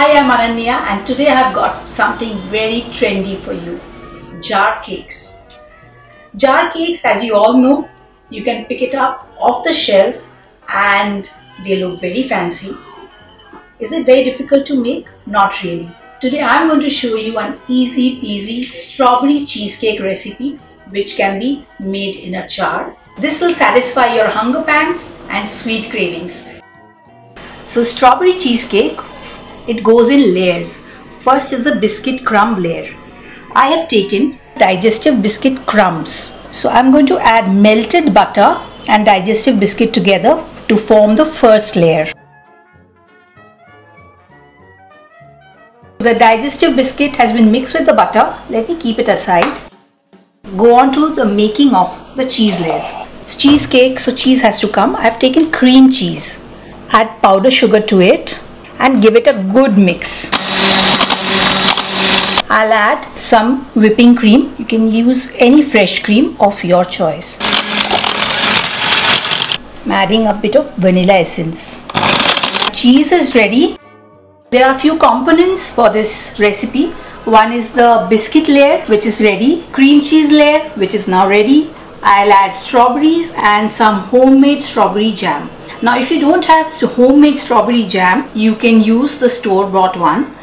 Hi, I'm Ananya and today I have got something very trendy for you. Jar cakes. Jar cakes, as you all know, you can pick it up off the shelf and they look very fancy. Is it very difficult to make? Not really. Today I'm going to show you an easy peasy strawberry cheesecake recipe which can be made in a jar. This will satisfy your hunger pangs and sweet cravings. So strawberry cheesecake, it goes in layers. First is the biscuit crumb layer. I have taken digestive biscuit crumbs. So I'm going to add melted butter and digestive biscuit together to form the first layer. The digestive biscuit has been mixed with the butter. Let me keep it aside. Go on to the making of the cheese layer. It's cheesecake, so cheese has to come. I have taken cream cheese. Add powdered sugar to it and give it a good mix. I'll add some whipping cream. You can use any fresh cream of your choice. I'm adding a bit of vanilla essence. Cheese is ready. There are a few components for this recipe. One is the biscuit layer which is ready, cream cheese layer which is now ready. I'll add strawberries and some homemade strawberry jam. Now if you don't have homemade strawberry jam, you can use the store-bought one.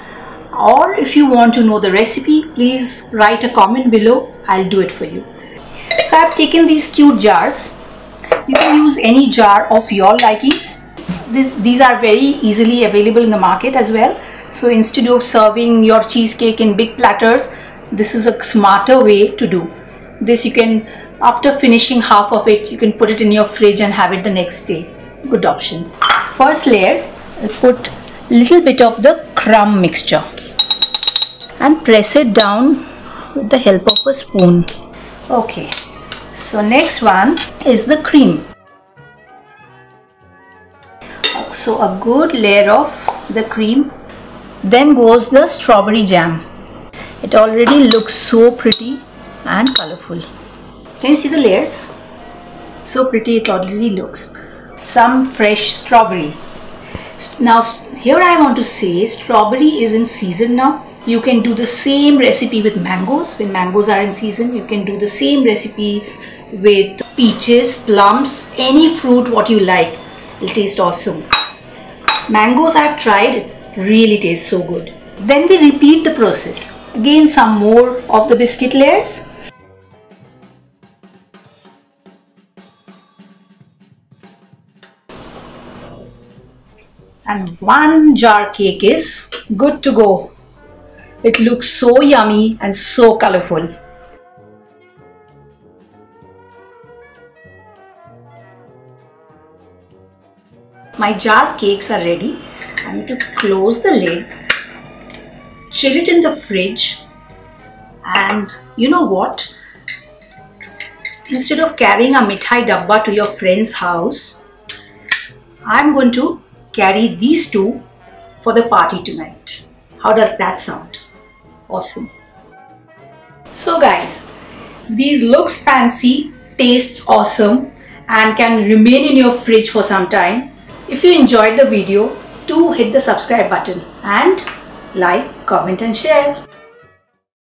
Or if you want to know the recipe, please write a comment below. I'll do it for you. So I've taken these cute jars. You can use any jar of your likings. These are very easily available in the market as well. So instead of serving your cheesecake in big platters, this is a smarter way to do. This you can, after finishing half of it, you can put it in your fridge and have it the next day. Good option. First layer, I'll put a little bit of the crumb mixture and press it down with the help of a spoon. Okay, so next one is the cream. So a good layer of the cream. Then goes the strawberry jam. It already looks so pretty and colorful. Can you see the layers? So pretty it already looks. Some fresh strawberry. Now here I want to say strawberry is in season now. You can do the same recipe with mangoes. When mangoes are in season, you can do the same recipe with peaches, plums, any fruit what you like. It'll taste awesome. Mangoes I've tried, it really tastes so good. Then we repeat the process. Again some more of the biscuit layers. And one jar cake is good to go. It looks so yummy and so colorful. My jar cakes are ready. I need to close the lid, chill it in the fridge, and you know what? Instead of carrying a mithai dabba to your friend's house, I'm going to carry these two for the party tonight. How does that sound? Awesome. So guys, these looks fancy, tastes awesome and can remain in your fridge for some time. If you enjoyed the video, do hit the subscribe button and like, comment and share.